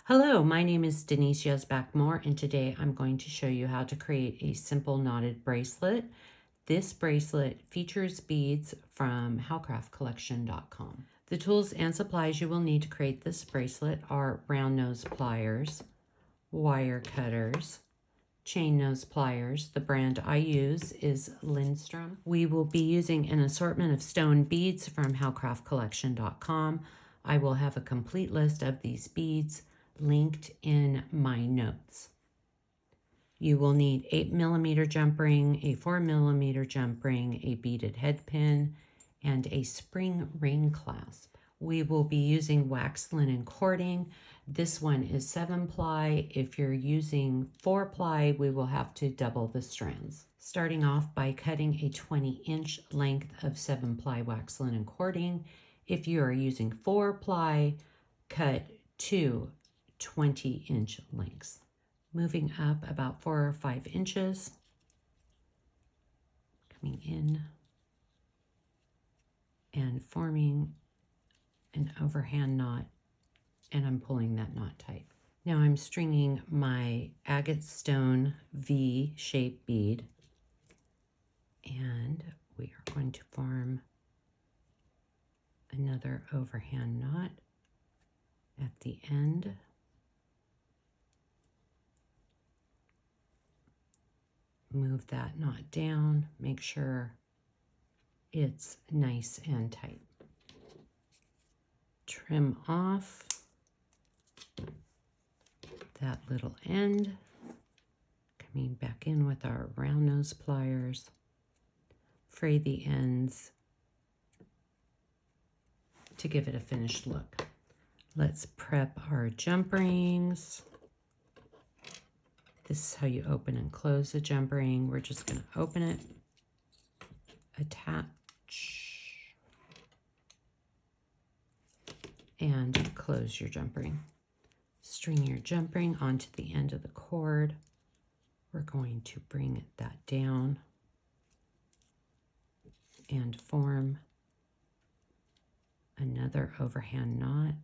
Hello, my name is Denise Yezbak Moore, and today I'm going to show you how to create a simple knotted bracelet. This bracelet features beads from howcraftcollection.com. The tools and supplies you will need to create this bracelet are round nose pliers, wire cutters, chain nose pliers. The brand I use is Lindstrom. We will be using an assortment of stone beads from howcraftcollection.com. I will have a complete list of these beads linked in my notes. You will need 8mm jump ring, a 4mm jump ring, a beaded head pin, and a spring ring clasp. We will be using waxed linen cording. This one is 7-ply. If you're using 4-ply, we will have to double the strands. Starting off by cutting a 20-inch length of 7-ply waxed linen cording. If you are using 4-ply, cut 2 20-inch lengths. Moving up about 4 or 5 inches, coming in and forming an overhand knot, and I'm pulling that knot tight. Now I'm stringing my agate stone V-shaped bead, and we are going to form another overhand knot at the end. Move that knot down, make sure it's nice and tight. Trim off that little end, coming back in with our round nose pliers, fray the ends to give it a finished look. Let's prep our jump rings. This is how you open and close a jump ring. We're just going to open it, attach, and close your jump ring. String your jump ring onto the end of the cord. We're going to bring that down and form another overhand knot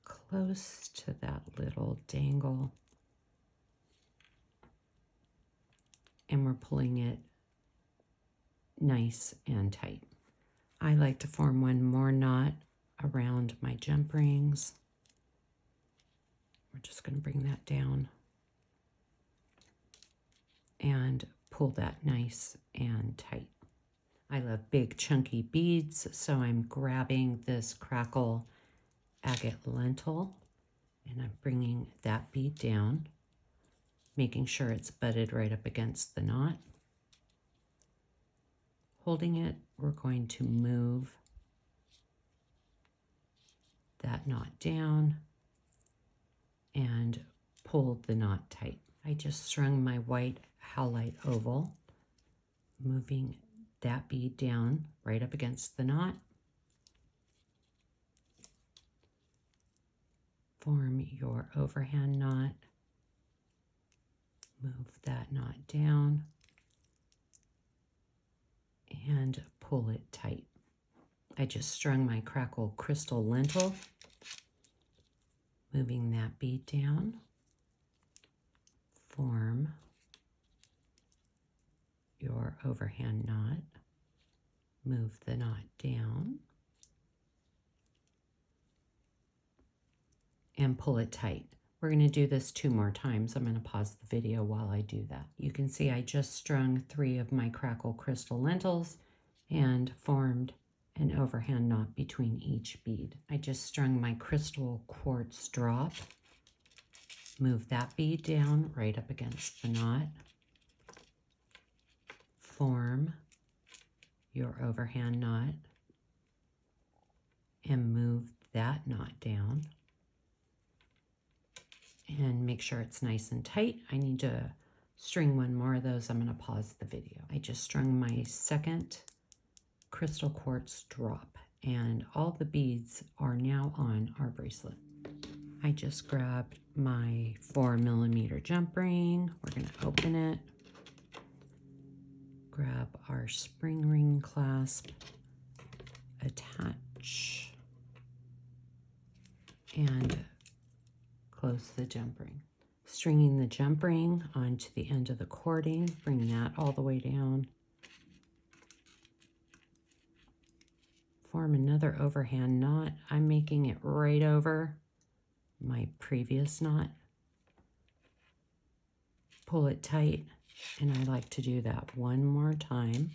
close to that little dangle. And we're pulling it nice and tight. I like to form one more knot around my jump rings. We're just going to bring that down and pull that nice and tight. I love big chunky beads, so I'm grabbing this crackle agate lentil and I'm bringing that bead down, making sure it's butted right up against the knot. Holding it, we're going to move that knot down and pull the knot tight. I just strung my white howlite oval, moving that bead down right up against the knot. Form your overhand knot. Move that knot down and pull it tight. I just strung my crackle crystal lentil, moving that bead down. Form your overhand knot. Move the knot down and pull it tight. We're going to do this 2 more times. I'm going to pause the video while I do that. You can see I just strung 3 of my crackle crystal lentils and formed an overhand knot between each bead. I just strung my crystal quartz drop, move that bead down right up against the knot, form your overhand knot, and move that knot down. And make sure it's nice and tight. I need to string 1 more of those. I'm going to pause the video. I just strung my second crystal quartz drop, and all the beads are now on our bracelet. I just grabbed my 4mm jump ring. We're going to open it, grab our spring ring clasp, attach, and close the jump ring. Stringing the jump ring onto the end of the cording, bring that all the way down. Form another overhand knot. I'm making it right over my previous knot. Pull it tight, and I like to do that one more time.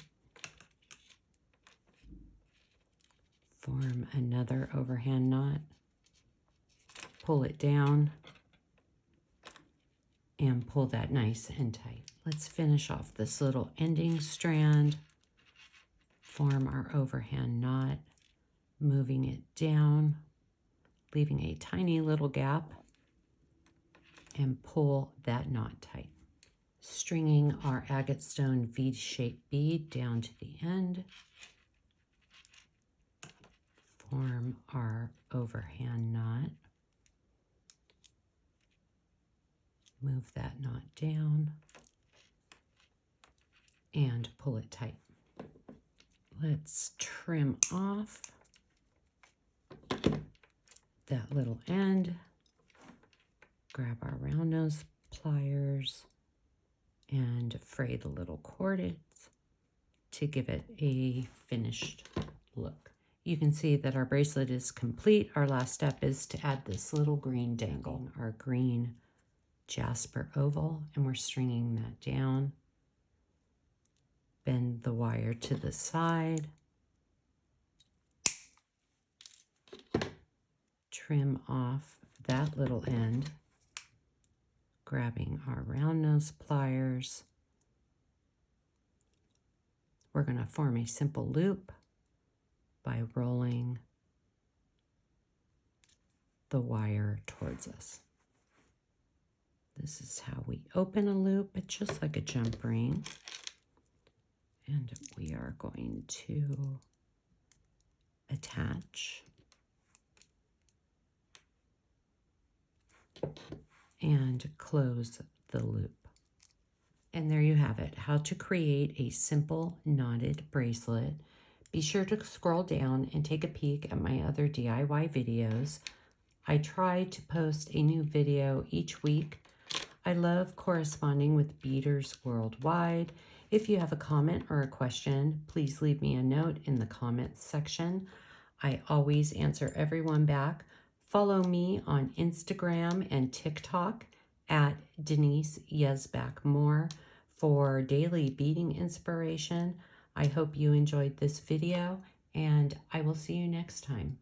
Form another overhand knot. Pull it down and pull that nice and tight. Let's finish off this little ending strand. Form our overhand knot, moving it down, leaving a tiny little gap, and pull that knot tight. Stringing our agate stone V-shaped bead down to the end. Form our overhand knot. Move that knot down and pull it tight. Let's trim off that little end. Grab our round nose pliers and fray the little cordage to give it a finished look. You can see that our bracelet is complete. Our last step is to add this little green dangle, our green jasper oval, and we're stringing that down. Bend the wire to the side. Trim off that little end, grabbing our round nose pliers. We're going to form a simple loop by rolling the wire towards us. This is how we open a loop. It's just like a jump ring. And we are going to attach and close the loop. And there you have it, how to create a simple knotted bracelet. Be sure to scroll down and take a peek at my other DIY videos. I try to post a new video each week. I love corresponding with beaders worldwide. If you have a comment or a question, please leave me a note in the comments section. I always answer everyone back. Follow me on Instagram and TikTok at Denise Yezbak Moore for daily beading inspiration. I hope you enjoyed this video, and I will see you next time.